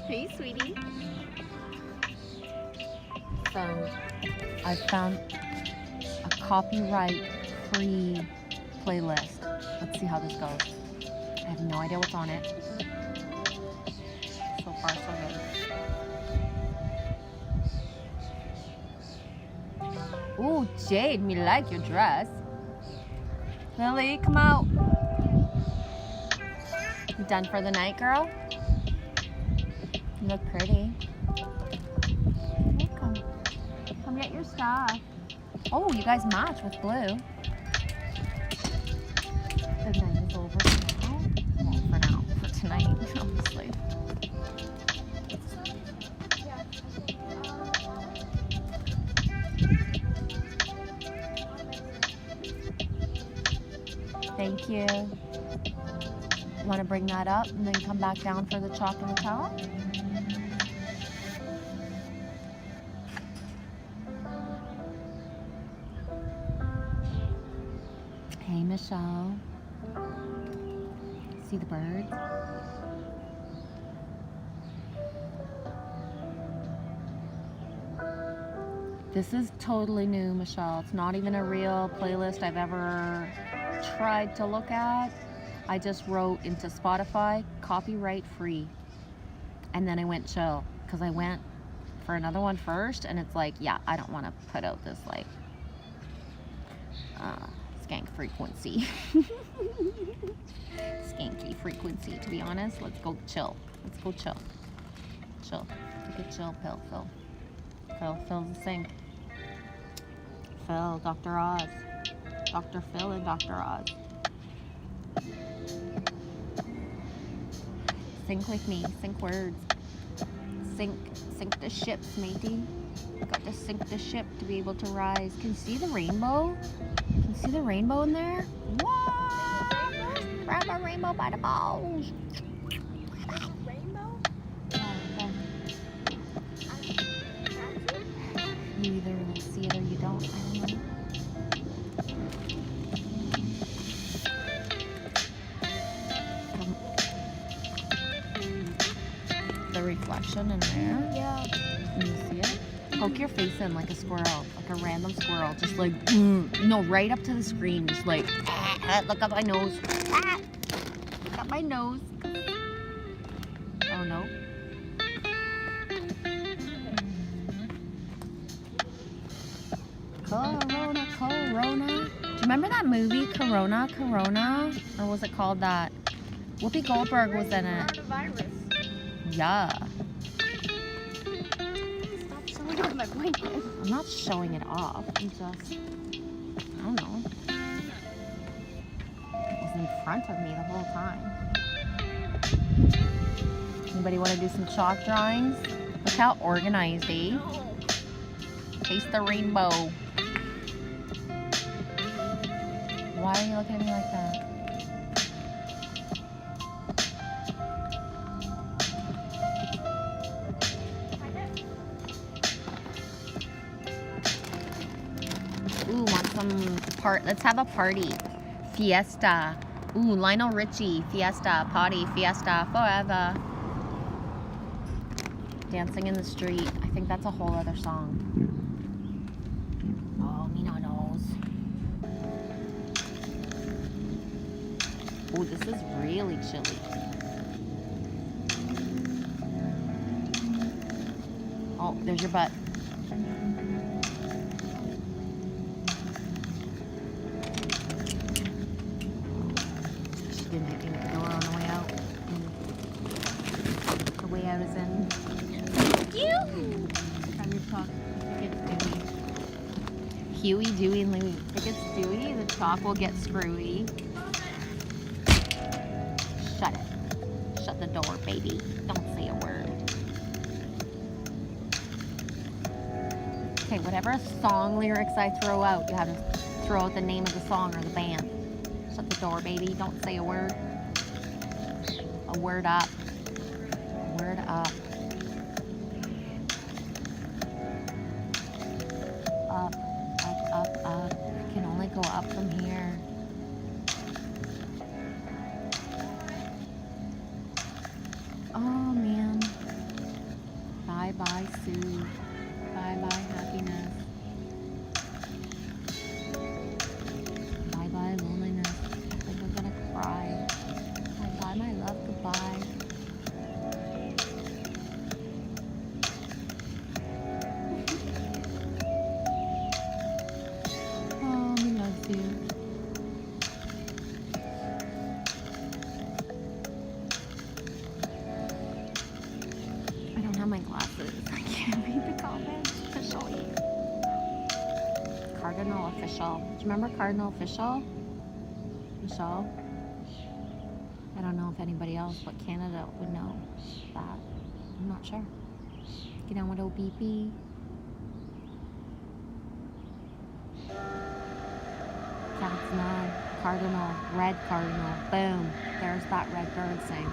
Hey, sweetie. So I found a copyright-free playlist. Let's see how this goes. I have no idea what's on it. So far, so good. Ooh, Jade, me like your dress. Lily, come out. You done for the night, girl? You look pretty. Welcome. Come get your stuff. Oh, you guys match with blue. The night is over for now. Well, for now. For tonight, obviously. Thank you. Want to bring that up and then come back down for the chalk and the towel? Hey, Michelle. See the birds? This is totally new, Michelle. It's not even a real playlist I've ever tried to look at. I just wrote into Spotify, copyright free. And then I went chill, because I went for another one first, and it's like, yeah, I don't want to put out this, like, skank frequency. Skanky frequency, to be honest. Let's go chill. Let's go chill. Chill. Take a chill pill, Phil. Phil's the sink. Phil, Dr. Oz. Dr. Phil and Dr. Oz. Sync with me. Sync words. Sync the ships, matey. Got to sync the ship to be able to rise. Can you see the rainbow? Can you see the rainbow in there? What? Grab a rainbow by the balls. Rainbow? You either see it or you don't. I don't know. The reflection in there. Yeah. Can you see it? Poke your face in like a squirrel, like a random squirrel. Just like, no, right up to the screen. Just like, look up my nose. Look up my nose. Oh no. Corona, Corona. Do you remember that movie, Corona, Corona? Or was it called that? Whoopi Goldberg was in it. Coronavirus. Yeah. Stop showing off my blanket. I'm not showing it off. I'm just, I don't know. It was in front of me the whole time. Anybody want to do some chalk drawings? Look how organized, eh? No. Taste the rainbow. Why are you looking at me like that? Ooh, want some let's have a party. Fiesta. Ooh, Lionel Richie. Fiesta. Party. Fiesta. Forever. Dancing in the street. I think that's a whole other song. Oh, me no knows. Ooh, this is really chilly. Oh, there's your butt. She didn't hit me with the door on the way out. The way out is in. Time to talk. It's Dewey. Huey, Dewey, and Louie. If it's Dewey, the chalk will get screwy. Shut it. Shut the door, baby. Don't say a word. Okay, whatever song lyrics I throw out, you have to throw out the name of the song or the band. Shut the door, baby. Don't say a word. A word up. A word up. Up, up, up, up. You can only go up from here. Oh man. Bye-bye, Sue. Bye-bye, happiness. Bye-bye, loneliness. I think I'm gonna cry. Bye-bye, my love. Goodbye. Oh, he loves you. I don't have my glasses. I can't read the comments officially. Cardinal Official. Do you remember Cardinal Official? Michelle? I don't know if anybody else but Canada would know that. I'm not sure. Get on with OBP. That's not Cardinal. Red Cardinal. Boom. There's that red bird sing.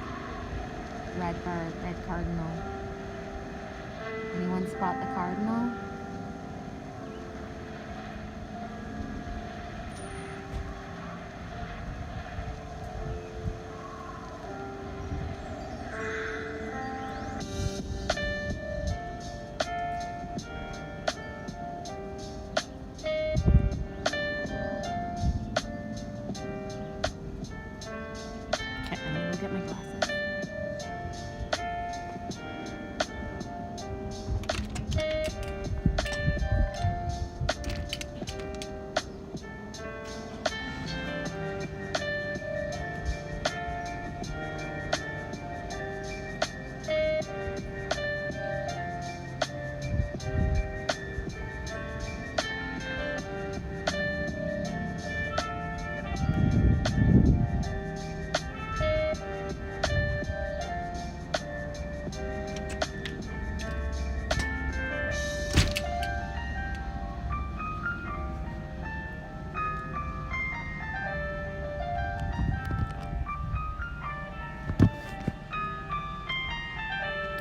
Red bird. Red Cardinal. Anyone spot the Cardinal? Okay, I'm gonna get my glasses.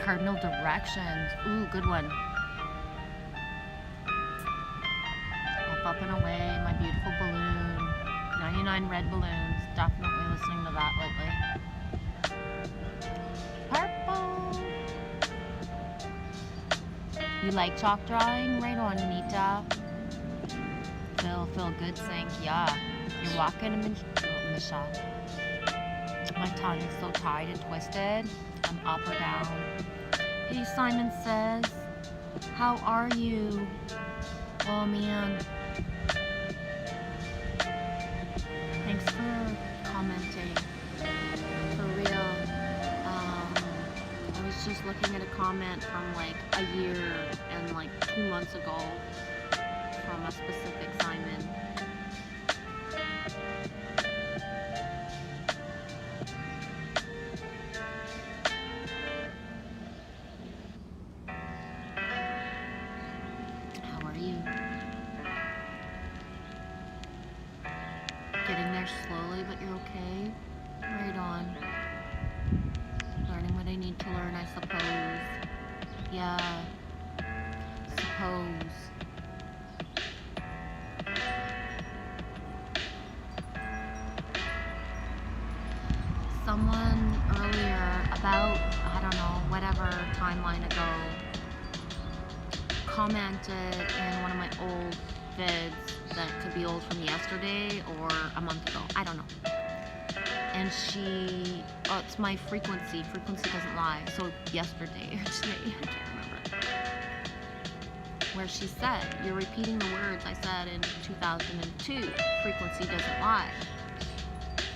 Cardinal directions. Ooh, good one. Up and away, my beautiful balloon. 99 red balloons. Definitely listening to that lately. Purple. You like chalk drawing? Right on, Nita. Feel good, Sink. Yeah. You're walking, Michelle. My tongue is so tied and twisted. I'm up or down. Hey, Simon says, how are you? Oh man. Thanks for commenting. For real. I was just looking at a comment from like a year and like 2 months ago from a specific Simon. Getting there slowly, but you're okay. Right on. Learning what I need to learn, I suppose. Yeah. Suppose. Someone earlier, about, I don't know, whatever timeline ago, commented in one of my old vids that could be old from yesterday or a month ago. I don't know. And it's my frequency. Frequency doesn't lie. So yesterday or today, I can't remember. Where she said, you're repeating the words I said in 2002. Frequency doesn't lie.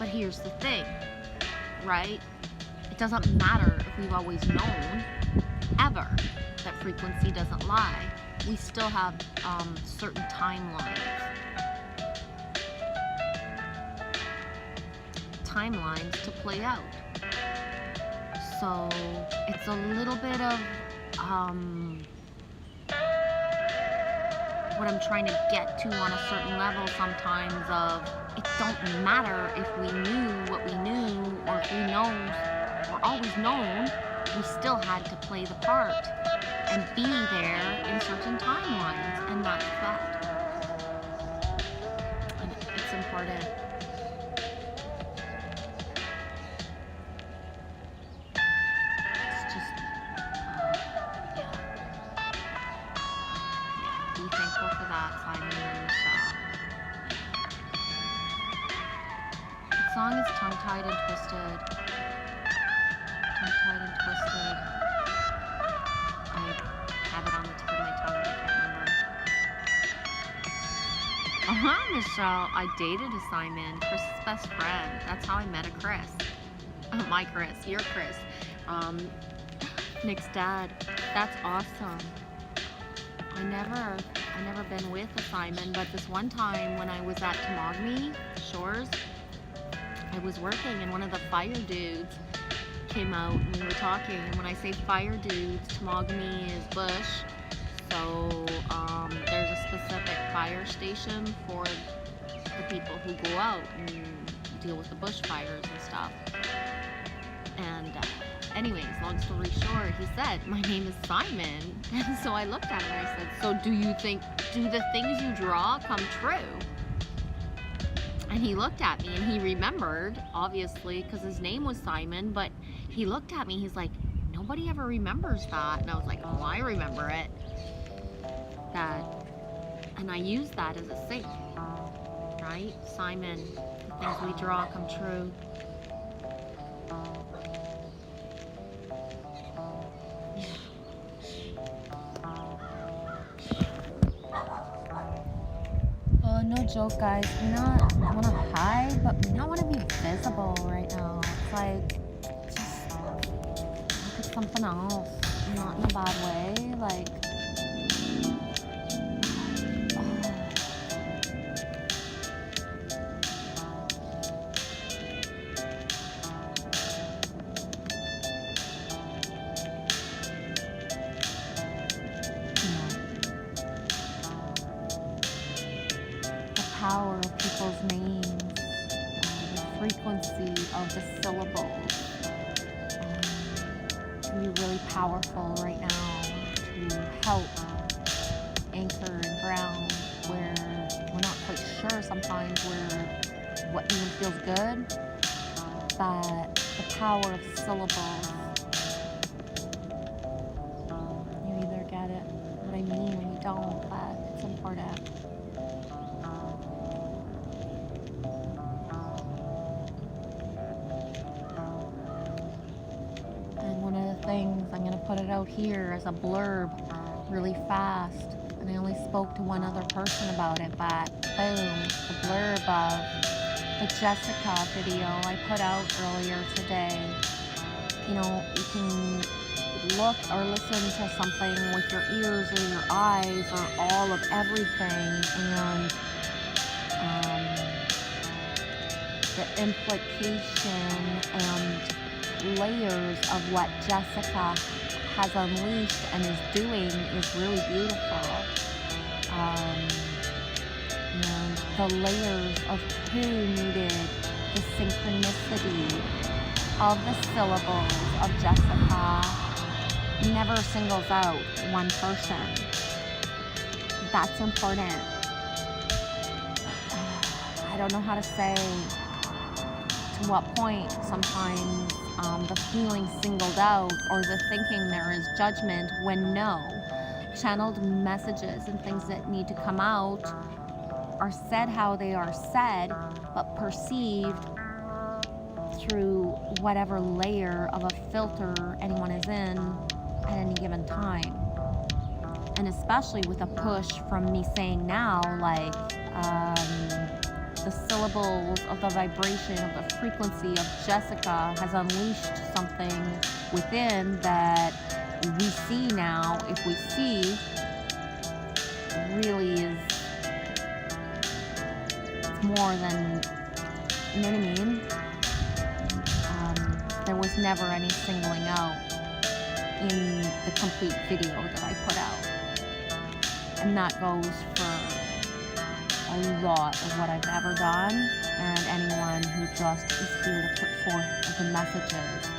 But here's the thing, right? It doesn't matter if we've always known, ever, that frequency doesn't lie. We still have certain timelines. To play out. So it's a little bit of what I'm trying to get to on a certain level sometimes of it don't matter if we knew what we knew or if we know or always known, we still had to play the part and be there in certain timelines, and that's that. And it's important. It's just, yeah. song is Tongue-Tied and Twisted. Tongue-Tied and Twisted. I have it on the tip of my tongue, but I can't remember. Michelle. I dated a Simon, Chris's best friend. That's how I met a Chris. My Chris, your Chris. Nick's dad. That's awesome. I never been with a Simon, but this one time when I was at Tamagami Shores, I was working and one of the fire dudes came out and we were talking. And when I say fire dudes, Tamagami is bush. So there's a specific fire station for the people who go out and deal with the bushfires and stuff. And anyways, long story short, he said, my name is Simon. And so I looked at him and I said, so do the things you draw come true? And he looked at me and he remembered, obviously, because his name was Simon, but he looked at me, he's like, nobody ever remembers that. And I was like, oh, I remember it. And I use that as a sync, right? Simon, the things we draw come true. Oh, no joke, guys. I want to hide, but I want to be visible right now. It's like, just look at something else. Not in a bad way. Like, power of people's names, the frequency of the syllables can be really powerful right now to help anchor and ground where we're not quite sure sometimes what even feels good, but the power of syllables, you either get it, what I mean, or you don't, but it's important. Things. I'm going to put it out here as a blurb really fast, and I only spoke to one other person about it, but boom, the blurb of the Jessica video I put out earlier today. You know, you can look or listen to something with your ears or your eyes or all of everything, and the implication and layers of what Jessica has unleashed and is doing is really beautiful. And the layers of who needed the synchronicity of the syllables of Jessica never singles out one person. That's important. I don't know how to say to what point sometimes the feeling singled out or the thinking there is judgment, when no, channeled messages and things that need to come out are said how they are said, but perceived through whatever layer of a filter anyone is in at any given time. And especially with a push from me saying now, like, the syllables of the vibration of the frequency of Jessica has unleashed something within that we see now, if we see, really is, it's more than, you know what I mean? There was never any singling out in the complete video that I put out. And that goes for a lot of what I've ever done, and anyone who just is here to put forth the messages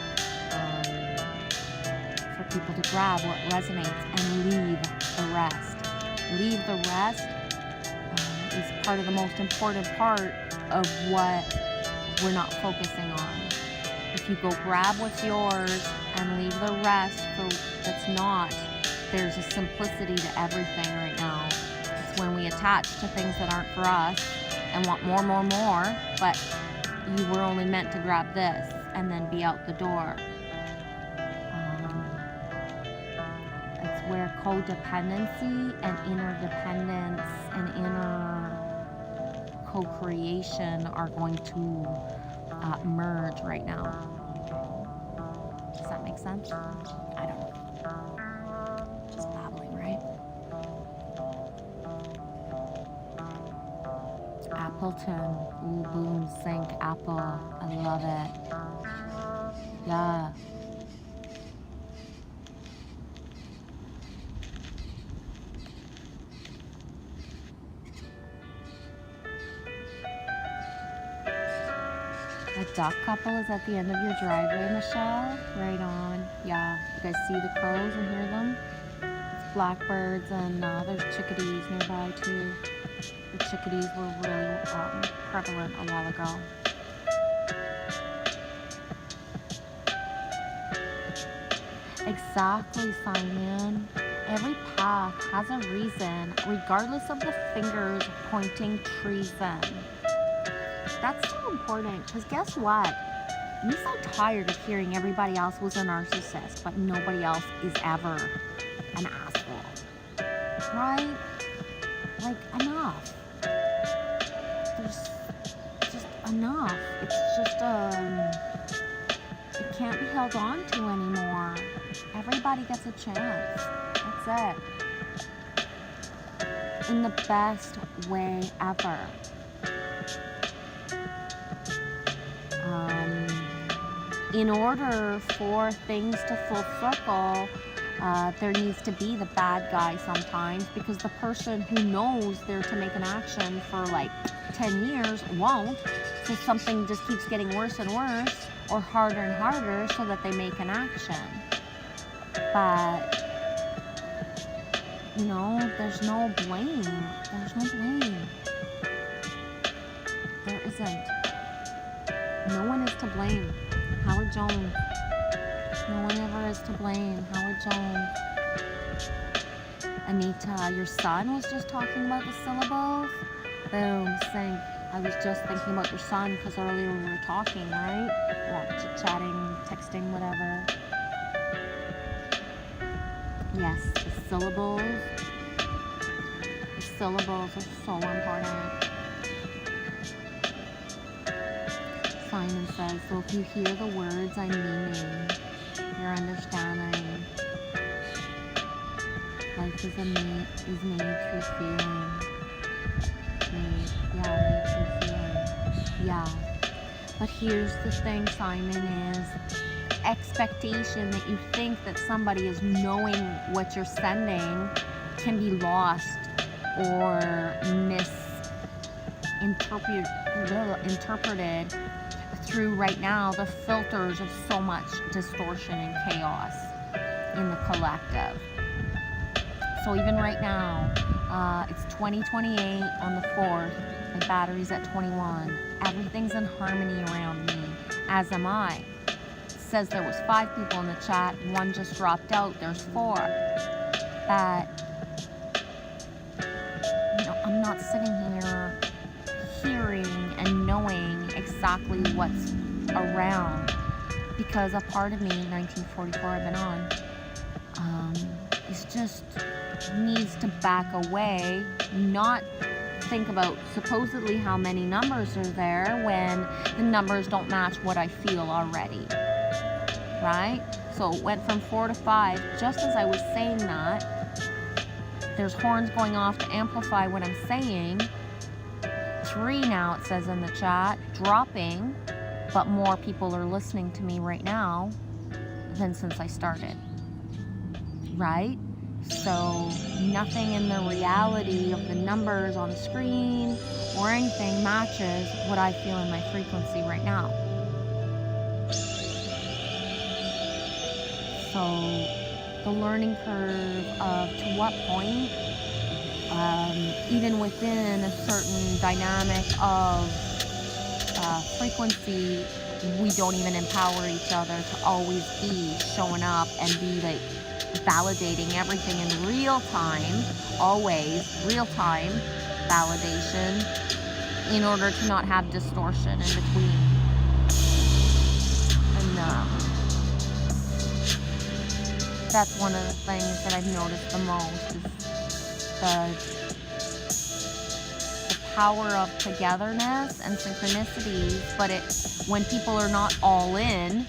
for people to grab what resonates and leave the rest. Leave the rest is part of the most important part of what we're not focusing on. If you go grab what's yours and leave the rest for that's not, there's a simplicity to everything right now. It's when we attach to things that aren't for us and want more, but you were only meant to grab this and then be out the door. It's where codependency and interdependence and inner co-creation are going to merge right now. Does that make sense? I don't know. Just babbling, right? Appleton. Ooh, boom, sync, apple. I love it. Yeah. A duck couple is at the end of your driveway, Michelle. Right on. Yeah. You guys see the crows and hear them? It's blackbirds, and there's chickadees nearby too. The chickadees were really prevalent a while ago. Exactly, Simon. Every path has a reason, regardless of the fingers pointing treason. That's so important, because guess what? I'm so tired of hearing everybody else was a narcissist, but nobody else is ever an asshole. Right? Like, enough. There's just enough. It's just, it can't be held on to anymore. Everybody gets a chance. That's it. In the best way ever. In order for things to full circle, there needs to be the bad guy sometimes, because the person who knows they're to make an action for like 10 years won't. So something just keeps getting worse and worse, or harder and harder, so that they make an action. But, you know, there's no blame. There's no blame. There isn't. No one is to blame. Howard Jones. No one ever is to blame. Howard Jones. Anita, your son was just talking about the syllables? Boom, sync. I was just thinking about your son because earlier we were talking, right? Well, chit-chatting, texting, whatever. Yes, the syllables. The syllables are so important. Simon says, so if you hear the words I'm meaning, you're understanding. Life is made through feeling. Made through feeling. Yeah. But here's the thing, Simon, is expectation that you think that somebody is knowing what you're sending can be lost or misinterpreted through right now the filters of so much distortion and chaos in the collective. So even right now, it's 2028 on the 4th, my battery's at 21. Everything's in harmony around me, as am I. It says there was 5 people in the chat, 1 just dropped out, there's 4. But, you know, I'm not sitting here hearing and knowing exactly what's around, because a part of me, 1944 I've been on, is just needs to back away, not think about supposedly how many numbers are there when the numbers don't match what I feel already, right? So it went from 4 to 5. Just as I was saying that, there's horns going off to amplify what I'm saying. 3 now, it says in the chat, dropping, but more people are listening to me right now than since I started, right? So nothing in the reality of the numbers on the screen or anything matches what I feel in my frequency right now. So the learning curve of to what point, even within a certain dynamic of frequency, we don't even empower each other to always be showing up and be like validating everything in real time, always real time validation, in order to not have distortion in between. that's one of the things that I've noticed the most is the power of togetherness and synchronicities, but when people are not all in,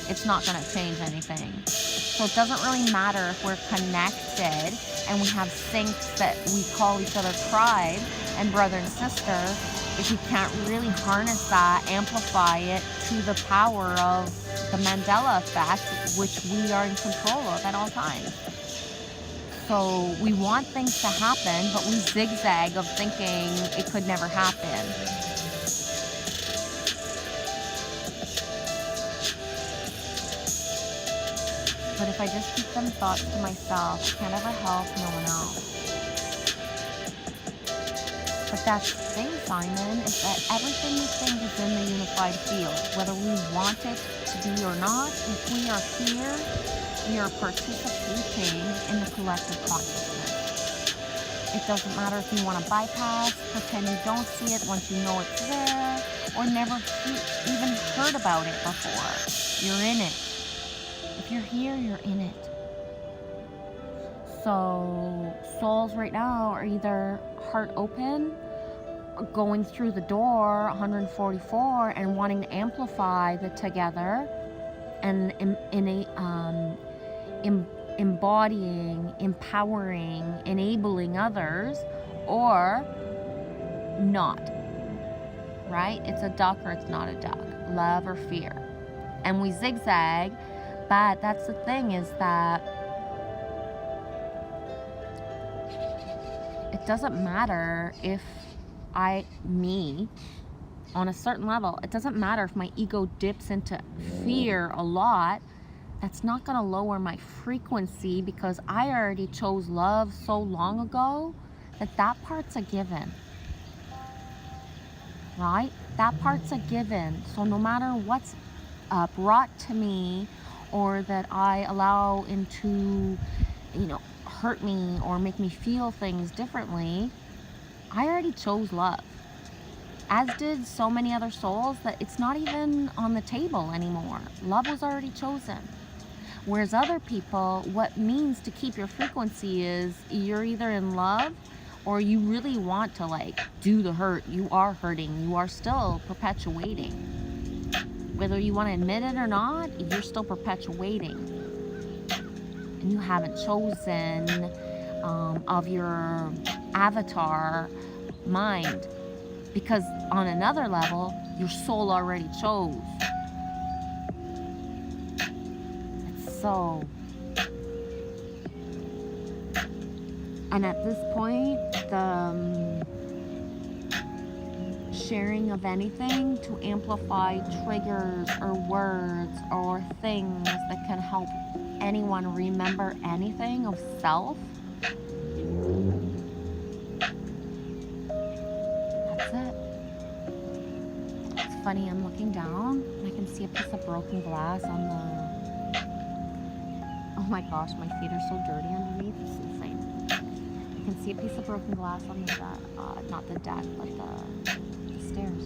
it's not going to change anything. So it doesn't really matter if we're connected and we have syncs that we call each other tribe and brother and sister, if we can't really harness that, amplify it to the power of the Mandela effect, which we are in control of at all times. So we want things to happen, but we zigzag of thinking it could never happen. But if I just keep them thoughts to myself, I can't ever help no one else. But that's the thing, Simon, is that everything we think is in the unified field. Whether we want it to be or not, if we are here, we are participating in the collective consciousness. It doesn't matter if you want to bypass, pretend you don't see it once you know it's there, or never even heard about it before. You're in it. If you're here, you're in it. So souls right now are either heart open, going through the door 144 and wanting to amplify the together and embodying, empowering, enabling others, or not. Right? It's a duck or it's not a duck. Love or fear. And we zigzag, but that's the thing, is that it doesn't matter if me, on a certain level, it doesn't matter if my ego dips into fear a lot. That's not going to lower my frequency, because I already chose love so long ago that part's a given. Right? That part's a given. So no matter what's brought to me, or that I allow into, hurt me or make me feel things differently, I already chose love. As did so many other souls, that it's not even on the table anymore. Love was already chosen. Whereas other people, what means to keep your frequency is you're either in love or you really want to do the hurt. You are hurting. You are still perpetuating. Whether you want to admit it or not, you're still perpetuating. And you haven't chosen of your avatar mind. Because on another level, your soul already chose. It's so... And at this point, the sharing of anything to amplify triggers or words or things that can help anyone remember anything of self, that's it. It's funny, I'm looking down and I can see a piece of broken glass on the... Oh my gosh, my feet are so dirty underneath, it's insane. I can see a piece of broken glass on the deck, not the deck, but the stairs.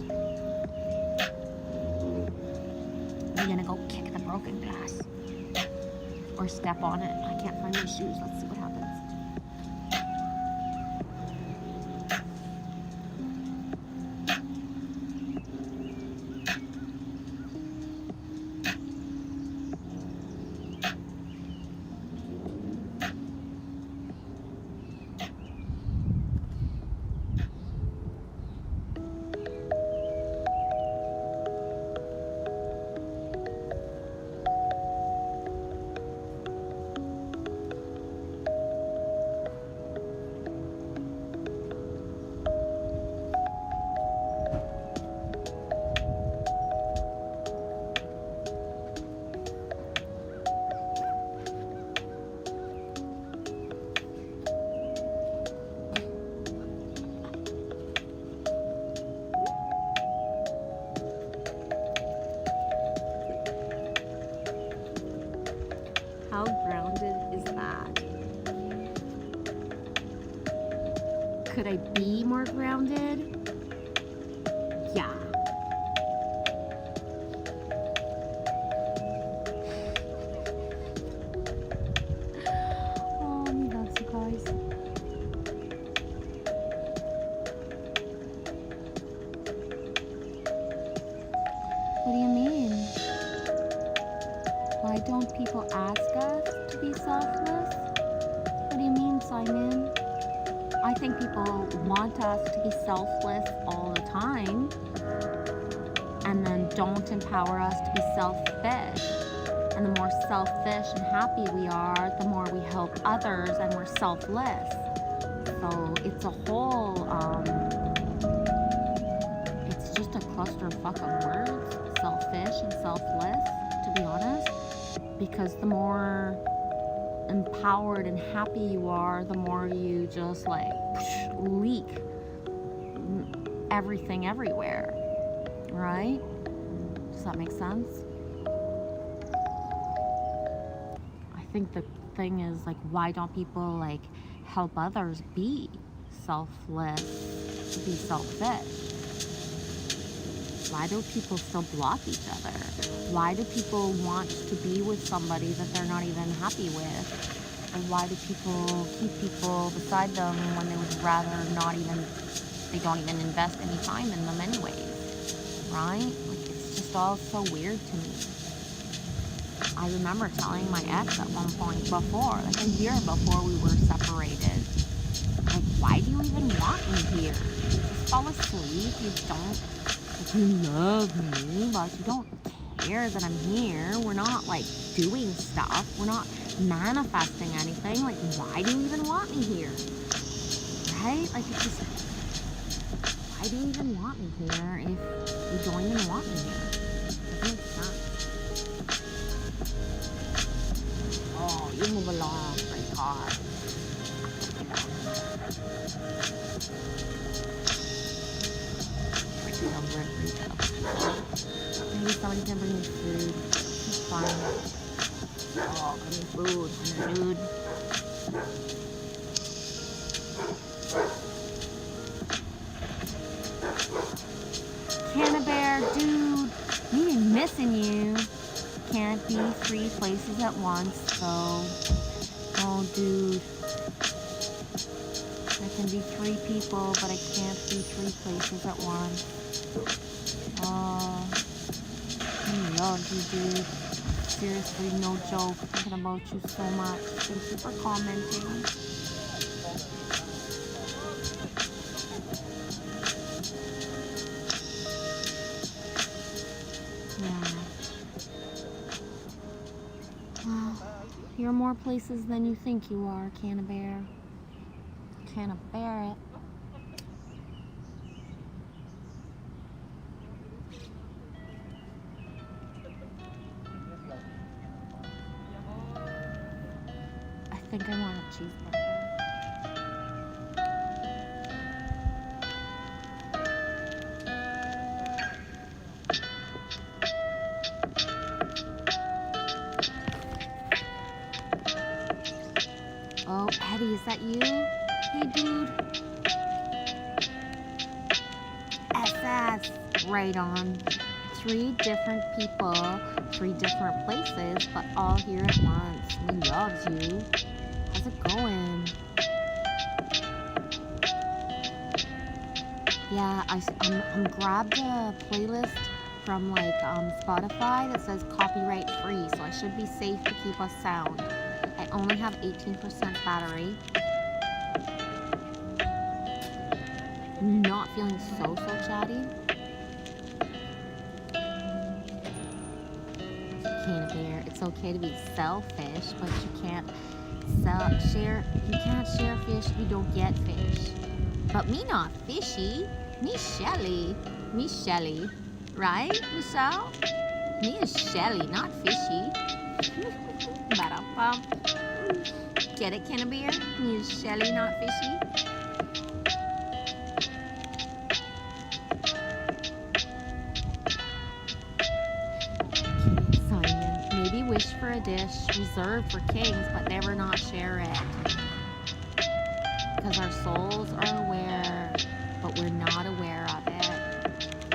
I'm gonna go kick the broken glass or step on it. I can't find my shoes. Let's see what happens. How grounded is that? Could I be more grounded? Yeah. be selfless? What do you mean, Simon? I think people want us to be selfless all the time and then don't empower us to be selfish. And the more selfish and happy we are, the more we help others and we're selfless. So it's a whole, it's just a clusterfuck of words, selfish and selfless, to be honest. Because the more empowered and happy you are, the more you just like leak everything everywhere, right? Does that make sense? I think the thing is like, why don't people like help others be selfless, be selfish? Why do people still block each other? Why do people want to be with somebody that they're not even happy with? And why do people keep people beside them when they would rather they don't even invest any time in them anyways, right? Like, it's just all so weird to me. I remember telling my ex at one point before, like a year before we were separated, like, why do you even want me here? You just fall asleep, you don't, like, you love me, but you don't care that I'm here. We're not, like, doing stuff. We're not manifesting anything. Like, why do you even want me here? Right? Like, it's just, why do you even want me here if you don't even want me here? Doesn't make sense. Oh, you move along, great car. Maybe somebody can bring me food. It's fine. Oh, bring me food. Food. Canna Bear, dude. We been missing you. Can't be 3 places at once, though. Oh, dude. I can be 3 people, but I can't be 3 places at once. Oh, I love you, dude. Seriously, no joke. Thinking about you so much. Thank you for commenting. Yeah. Well, you're more places than you think you are, Canna Bear. Canna bear it. I think I want a cheeseburger. Oh, Eddie, is that you? Hey, dude. SS. Right on. 3 different people, 3 different places, but all here at once. We loves you. How's it going? Yeah, I'm grabbed a playlist from like Spotify that says copyright free, so I should be safe to keep us sound. I only have 18% battery. Not feeling so chatty. Canna Bear, it's okay to be selfish, but you can't share. You can't share fish if you don't get fish. But me not fishy. Me Shelly. Me Shelly. Right, Michelle? Me is Shelly, not fishy. Ba-dum-bum. Get it, Canna Bear? Me is Shelly, not fishy. Simon, maybe wish for a dish reserved for kings, but never not share it. Because our souls are aware, but we're not aware of it.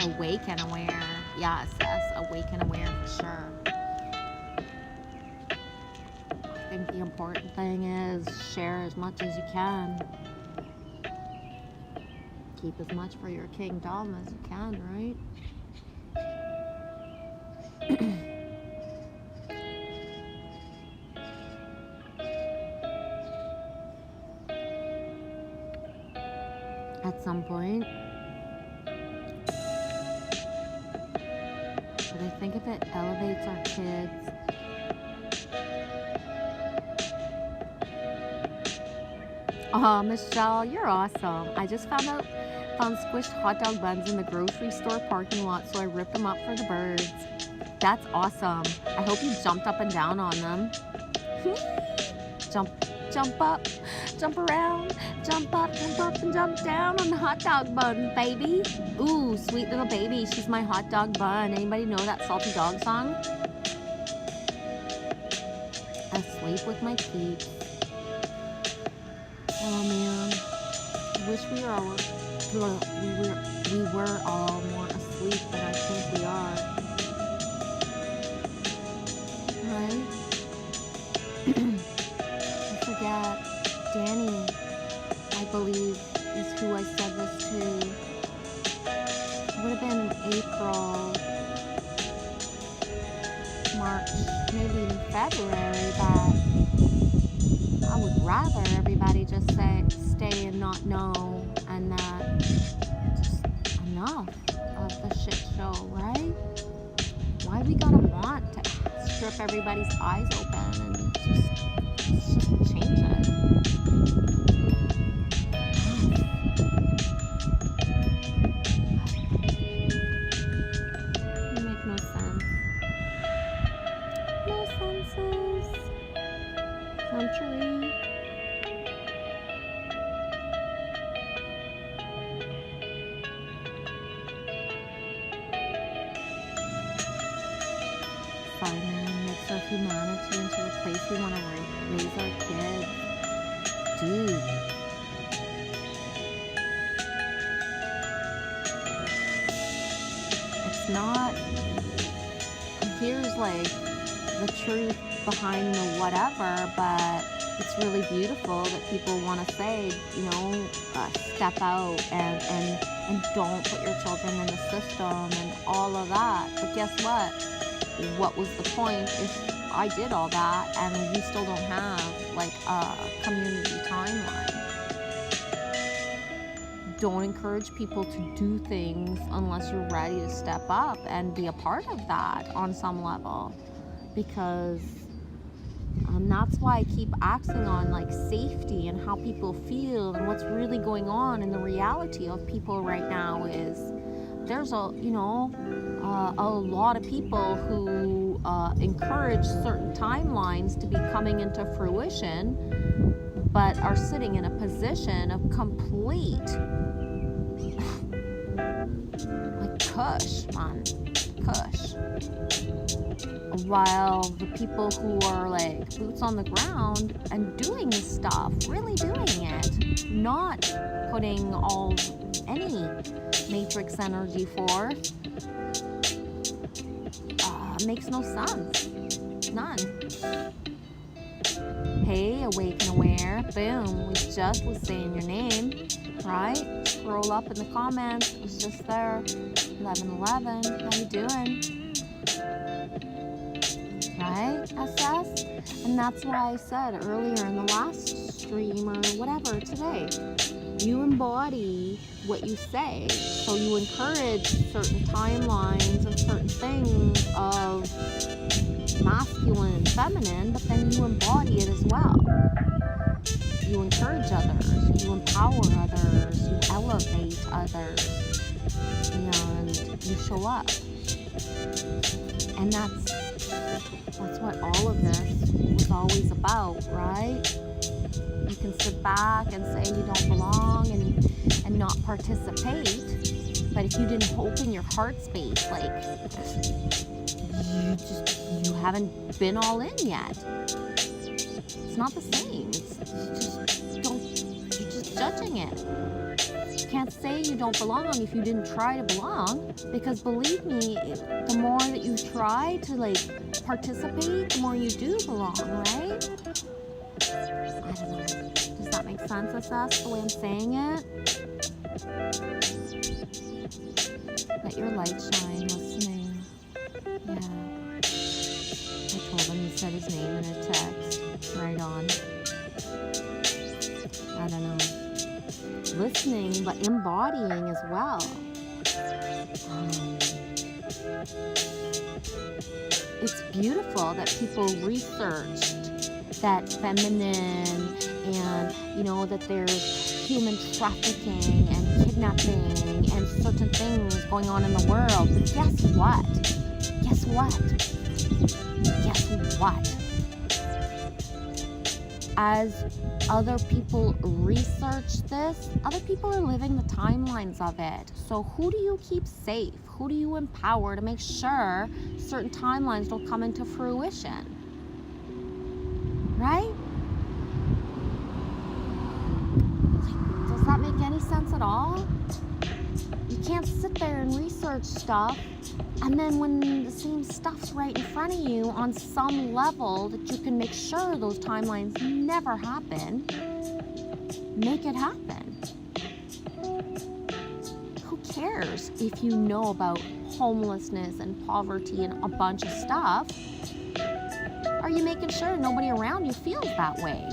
Awake and aware. Yes, awake and aware for sure. I think the important thing is share as much as you can. Keep as much for your kingdom as you can, right? at some point. But I think if it elevates our kids, oh, Michelle, you're awesome. I just found squished hot dog buns in the grocery store parking lot, so I ripped them up for the birds. That's awesome. I hope you jumped up and down on them. Jump up, jump around, jump up, and jump down on the hot dog buns, baby. Ooh, sweet little baby. She's my hot dog bun. Anybody know that Salty Dog song? Asleep with my peeps. Oh man, I wish we were all more asleep than I think we are. Right? I forget. Danny, I believe, is who I said this to. It would have been April, March, maybe even February, but I would rather everybody just stay and not know, and that just enough of the shit show, right? Why we gotta want to strip everybody's eyes open and just change it? It make no sense. No senses. Country. Simon makes our humanity into a place we want to raise our kids. Dude. It's not. Here's like the truth behind the whatever, but it's really beautiful that people want to say, step out and don't put your children in the system and all of that. But guess what? What was the point if I did all that and we still don't have like a community timeline? Don't encourage people to do things unless you're ready to step up and be a part of that on some level, because that's why I keep axing on like safety and how people feel, and what's really going on. And the reality of people right now is there's a lot of people who encourage certain timelines to be coming into fruition, but are sitting in a position of complete like cush, man, cush. While the people who are like boots on the ground and doing this stuff, really doing it, not putting any matrix energy forth, makes no sense. None. Hey, awake and aware. Boom. We just was saying your name, right? Scroll up in the comments. It was just there. 1111. How you doing? Right, SS? And that's why I said earlier in the last stream or whatever today, you embody what you say. So you encourage certain timelines and certain things of masculine and feminine, but then you embody it as well. You encourage others, you empower others, you elevate others, and you show up. And that's what all of this was always about, right? You can sit back and say you don't belong and not participate, but if you didn't open your heart space, like you haven't been all in yet. It's not the same. You're just judging it. You can't say you don't belong if you didn't try to belong, because believe me, the more that you try to like participate, the more you do belong, right? I don't know. Does that make sense, SS, the way I'm saying it? Let your light shine, listening. Yeah. I told him, he said his name in a text. Right on. I don't know. listening, but embodying as well. It's beautiful that people researched that feminine and, that there's human trafficking and kidnapping and certain things going on in the world. But guess what? Guess what? As other people research this, other people are living the timelines of it. So who do you keep safe? Who do you empower to make sure certain timelines don't come into fruition? Right? Does that make any sense at all? You can't sit there and research stuff, and then when the same stuff's right in front of you on some level that you can make sure those timelines never happen, make it happen. Who cares if you know about homelessness and poverty and a bunch of stuff? Are you making sure nobody around you feels that way?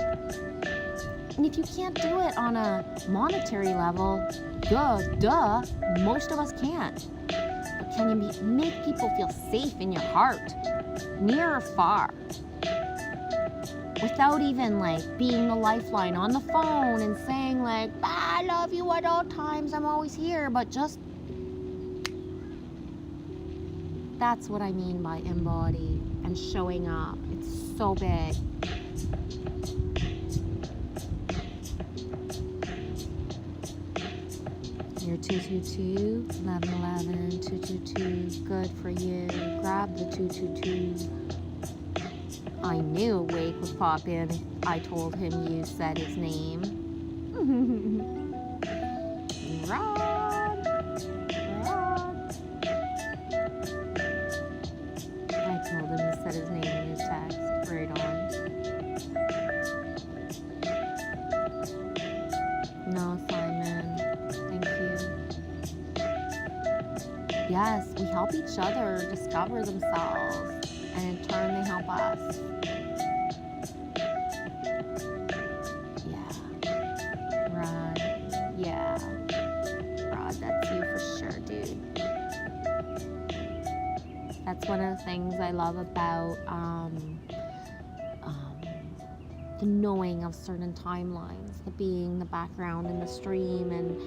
And if you can't do it on a monetary level, duh, most of us can't. But can you make people feel safe in your heart, near or far? Without even being the lifeline on the phone and saying I love you at all times, I'm always here, but just, that's what I mean by embody and showing up. It's so big. You're 222, 1111, 222, good for you. Grab the 222. I knew a wake would pop in if I told him you said his name. Rod. I told him you said his name in his text. Right on. No, Simon. Thank you. Yes, we help each other discover themselves, and in turn they help us. Rod, that's you for sure, dude. That's one of the things I love about the knowing of certain timelines, the being the background in the stream, and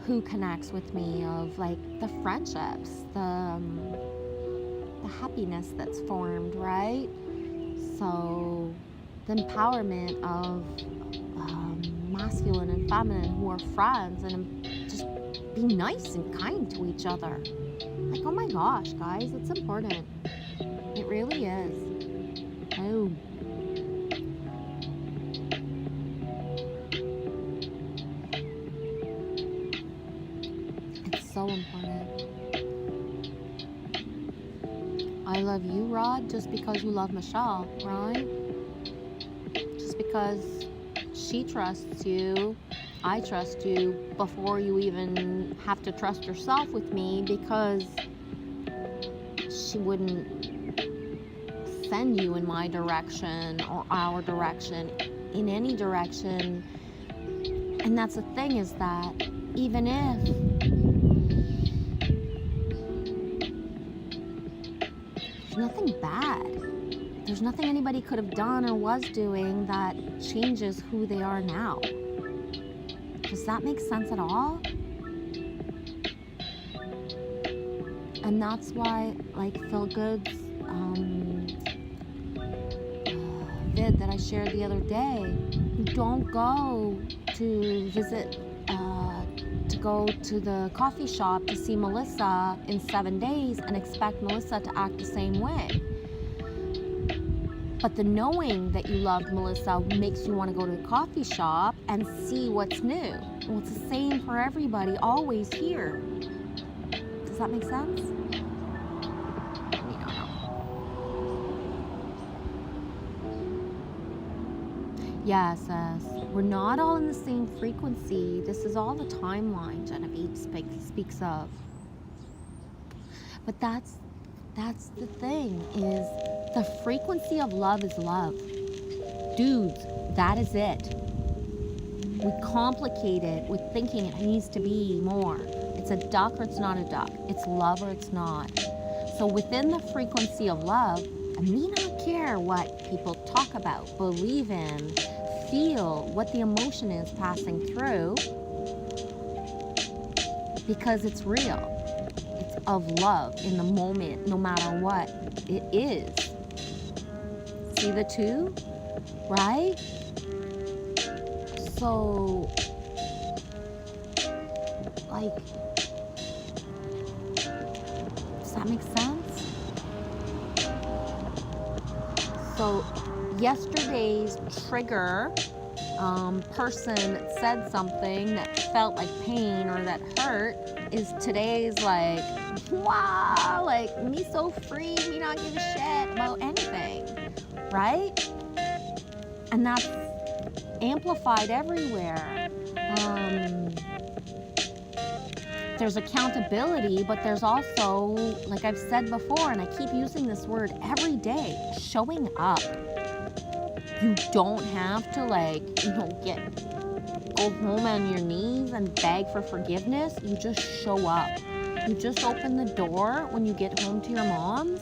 who connects with me, of the friendships, the happiness that's formed, right? So the empowerment of masculine and feminine who are friends, and just be nice and kind to each other. Oh my gosh, guys, it's important. It really is. Oh. It's so important. I love you, Rod, just because you love Michelle, right? Just because she trusts you, I trust you before you even have to trust yourself with me, because she wouldn't send you in my direction or our direction, in any direction. And that's the thing, is that even if there's nothing bad, there's nothing anybody could have done or was doing that changes who they are now. Does that make sense at all? And that's why, Phil Good's vid that I shared the other day, you don't go to visit, to go to the coffee shop to see Melissa in 7 days and expect Melissa to act the same way. But the knowing that you loved Melissa makes you want to go to the coffee shop and see what's new. Well, it's the same for everybody, always here. Does that make sense? We don't know. Yes, we're not all in the same frequency. This is all the timeline Genevieve speaks of. But that's the thing, is the frequency of love is love. Dudes, that is it. We complicate it with thinking it needs to be more. It's a duck or it's not a duck. It's love or it's not. So within the frequency of love, I may not care what people talk about, believe in, feel, what the emotion is passing through, because it's real. It's of love in the moment, no matter what it is. See the two? Right? So, like, does that make sense? So, yesterday's trigger person that said something that felt like pain or that hurt is today's like, wow, like me so free, me not give a shit about anything, right? And that's amplified everywhere. There's accountability, but there's also, like I've said before, and I keep using this word every day, showing up. You don't have to go home on your knees and beg for forgiveness. You just show up. You just open the door when you get home to your mom's.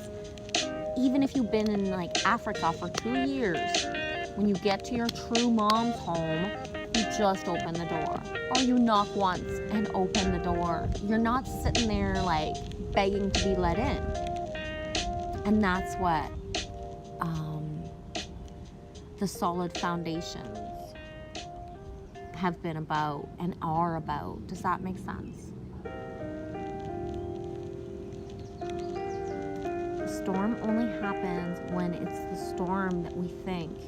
Even if you've been in like Africa for 2 years, when you get to your true mom's home, you just open the door. Or you knock once and open the door. You're not sitting there like begging to be let in. And that's what the solid foundations have been about and are about. Does that make sense? The storm only happens when it's the storm that we think.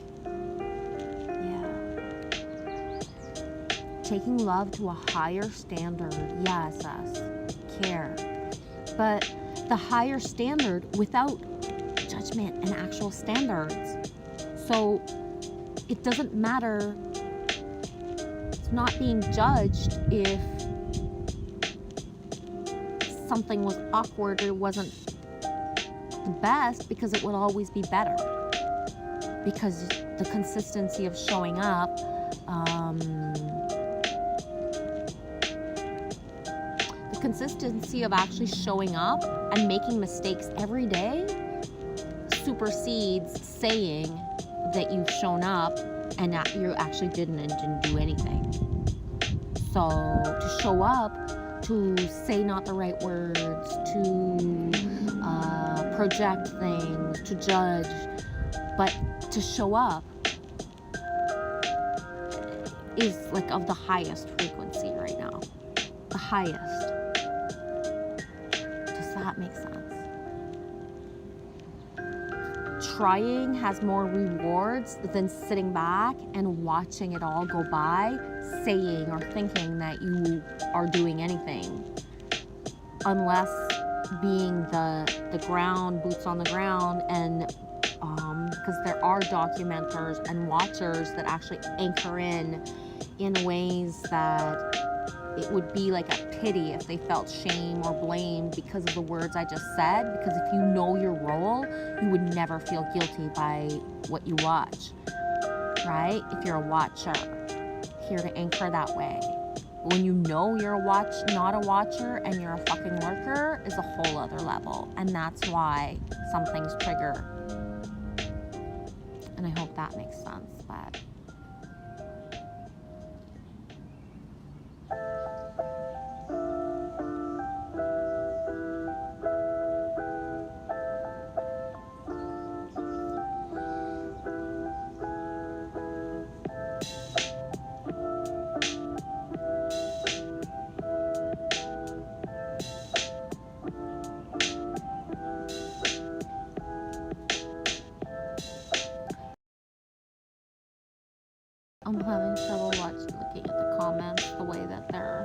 Yeah. Taking love to a higher standard. Yes, care. But the higher standard without judgment and actual standards. So it doesn't matter. It's not being judged if something was awkward or wasn't the best, because it will always be better. Because the consistency of showing up, the consistency of actually showing up and making mistakes every day supersedes saying that you've shown up and that you actually didn't do anything. So to show up, to say not the right words, to project things, to judge, but to show up is like of the highest frequency right now. The highest. Does that make sense? Trying has more rewards than sitting back and watching it all go by, saying or thinking that you are doing anything, unless being the ground, boots on the ground, and because there are documenters and watchers that actually anchor in ways that it would be like a pity if they felt shame or blame because of the words I just said. Because if you know your role, you would never feel guilty by what you watch, right? If you're a watcher, here to anchor that way. When you know you're not a watcher, and you're a fucking lurker, is a whole other level. And that's why some things trigger. And I hope that makes sense, but I'm having trouble looking at the comments the way that they're.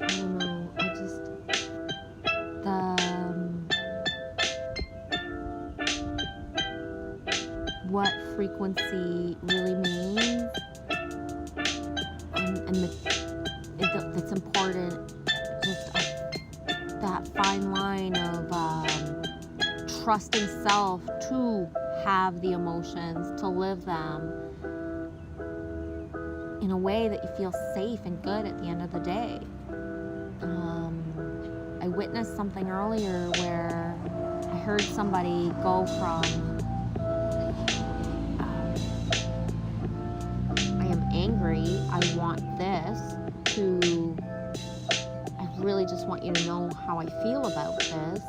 I don't know. What frequency really means, and it's important. Just that fine line of trusting self to have the emotions, to live them in a way that you feel safe and good at the end of the day. I witnessed something earlier where I heard somebody go from I am angry, I want this, to I really just want you to know how I feel about this,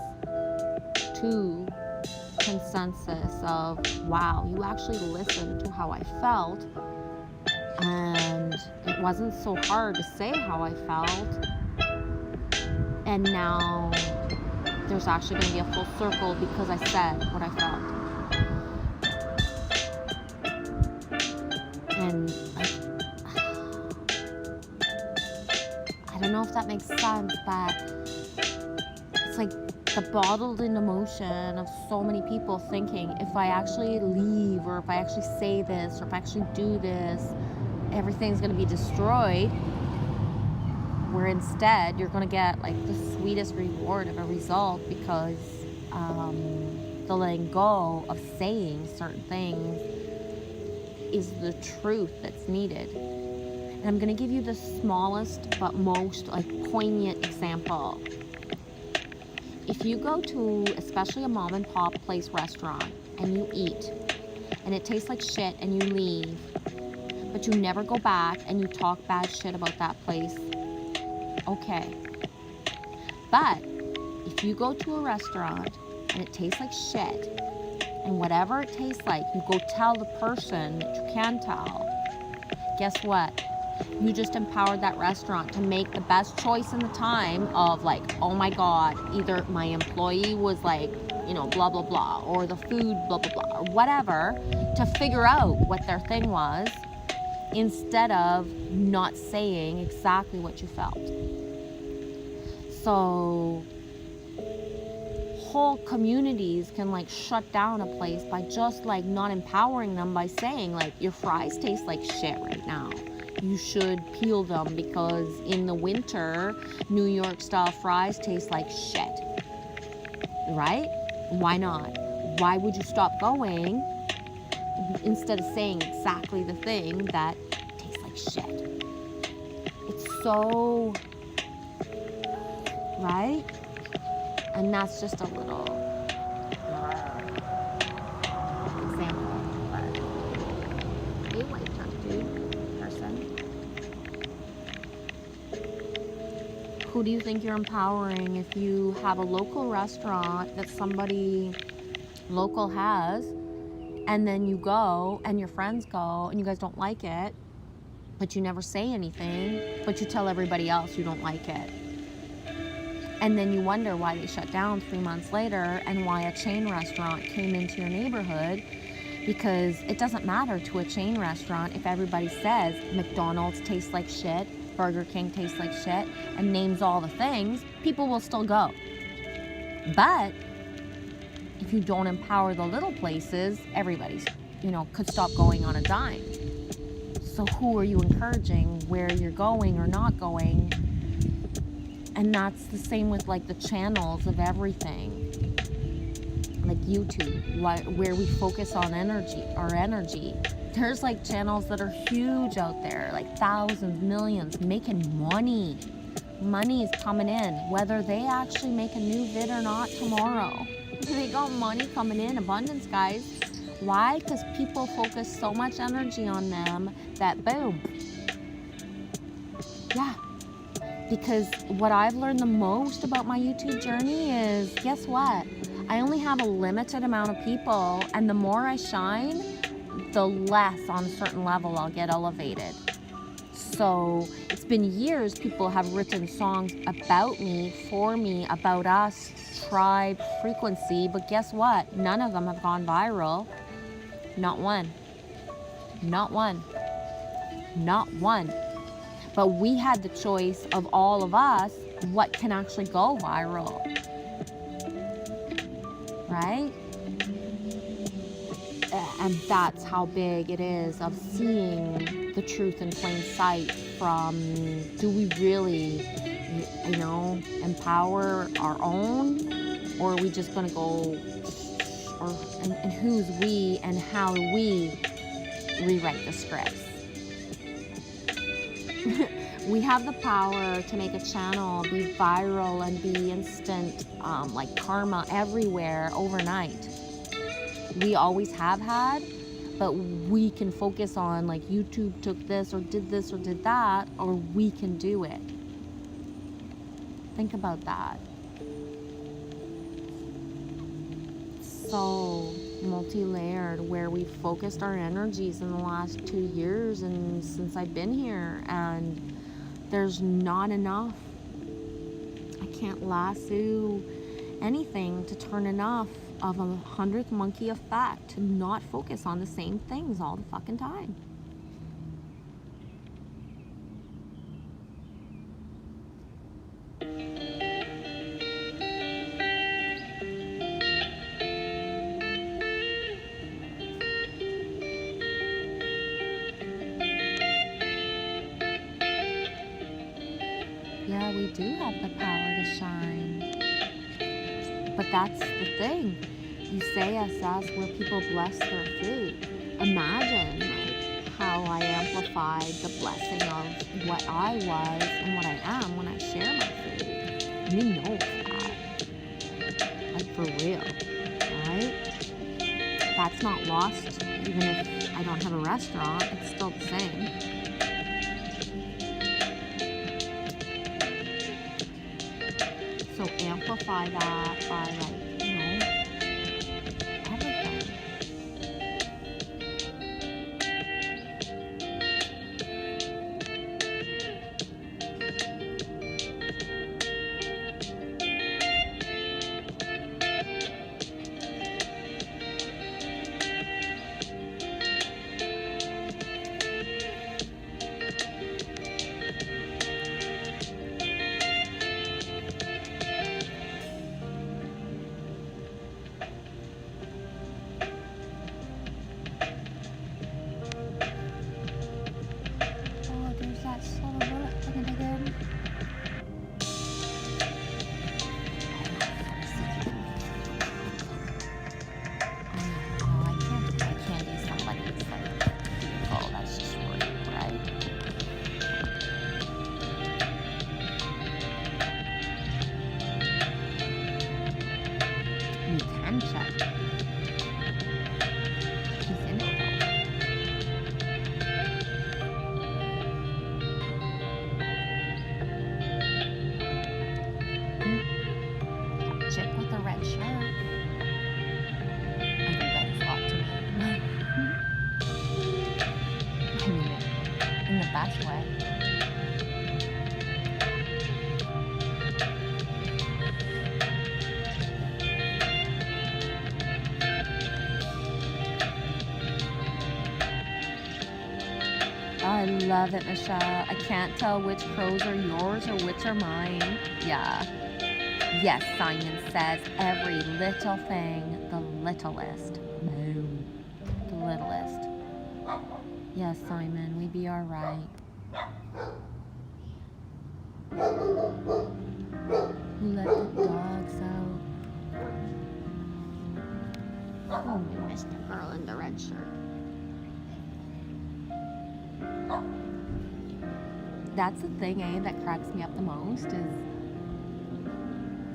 to consensus of, wow, you actually listened to how I felt, and it wasn't so hard to say how I felt, and now there's actually going to be a full circle because I said what I felt. And I don't know if that makes sense, but it's like the bottled in emotion of so many people thinking, if I actually leave, or if I actually say this, or if I actually do this, everything's going to be destroyed. Where instead you're going to get like the sweetest reward of a result, because the letting go of saying certain things is the truth that's needed. And I'm going to give you the smallest but most like poignant example. If you go to especially a mom and pop place restaurant and you eat and it tastes like shit and you leave, but you never go back and you talk bad shit about that place, okay. But if you go to a restaurant and it tastes like shit, and whatever it tastes like, you go tell the person that you can tell, guess what? You just empowered that restaurant to make the best choice in the time of like, oh my God, either my employee was like, you know, blah, blah, blah, or the food, blah, blah, blah, or whatever, to figure out what their thing was, instead of not saying exactly what you felt. So whole communities can like shut down a place by just like not empowering them, by saying like, your fries taste like shit right now. You should peel them because in the winter, New York style fries taste like shit. Right? Why not? Why would you stop going instead of saying exactly the thing that tastes like shit? It's so, right? And that's just a little example. But you like that dude, person. Who do you think you're empowering if you have a local restaurant that somebody local has, and then you go and your friends go and you guys don't like it, but you never say anything, but you tell everybody else you don't like it? And then you wonder why they shut down 3 months later and why a chain restaurant came into your neighborhood, because it doesn't matter to a chain restaurant if everybody says McDonald's tastes like shit, Burger King tastes like shit, and names all the things, people will still go. But if you don't empower the little places, everybody's, could stop going on a dime. So who are you encouraging where you're going or not going? And that's the same with like the channels of everything, like YouTube, where we focus on our energy. There's like channels that are huge out there, like thousands, millions, making money. Money is coming in, whether they actually make a new vid or not tomorrow. They got money coming in, abundance, guys. Why? Because people focus so much energy on them that boom. Yeah. Because what I've learned the most about my YouTube journey is, guess what? I only have a limited amount of people, and the more I shine, the less on a certain level I'll get elevated. So it's been years people have written songs about me, for me, about us, tribe, frequency, but guess what? None of them have gone viral. Not one. Not one. Not one. But we had the choice of all of us, what can actually go viral, right? And that's how big it is of seeing the truth in plain sight from, do we really, empower our own, or are we just going to go and who's we and how we rewrite the scripts. We have the power to make a channel be viral and be instant, like karma everywhere overnight. We always have had, but we can focus on like YouTube took this or did that, or we can do it. Think about that. So multi-layered, where we focused our energies in the last 2 years and since I've been here, and there's not enough. I can't lasso anything to turn enough of a 100th monkey effect to not focus on the same things all the fucking time. Yeah, we do have the power to shine. But that's the thing. You say us where people bless their food. Imagine like how I amplified the blessing of what I was and what I am when I share my food. You know that. Like for real, right? That's not lost. Even if I don't have a restaurant, it's still the same. So amplify that by like, you know, everything. Best way. I love it, Michelle. I can't tell which crows are yours or which are mine. Yeah. Yes, Simon says every little thing, the littlest. No. The littlest. Yes, Simon, we be alright. Who let the dogs out? Oh, Mr. Girl in the red shirt. That's the thing, that cracks me up the most is,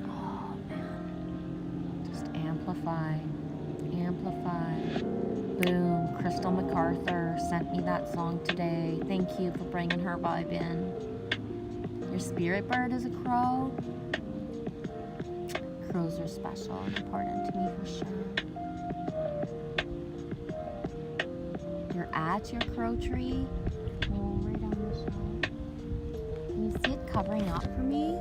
oh man, just amplify. Boom, Crystal MacArthur sent me that song today. Thank you for bringing her vibe in. Your spirit bird is a crow. Crows are special and important to me for sure. You're at your crow tree. Oh, right on the shelf. Can you see it covering up for me?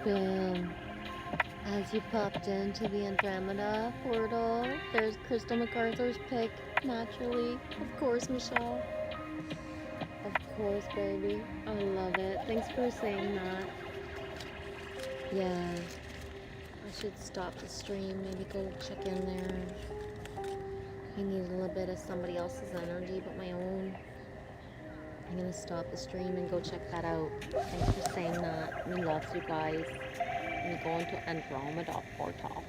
Boom. As you popped into the Andromeda portal, there's Crystal MacArthur's pic, naturally. Of course, Michelle. Of course, baby. I love it. Thanks for saying that. Yeah. I should stop the stream, maybe go check in there. I need a little bit of somebody else's energy but my own. I'm gonna stop the stream and go check that out. Thanks for saying that. We love you guys. I'm going to Andromeda portal.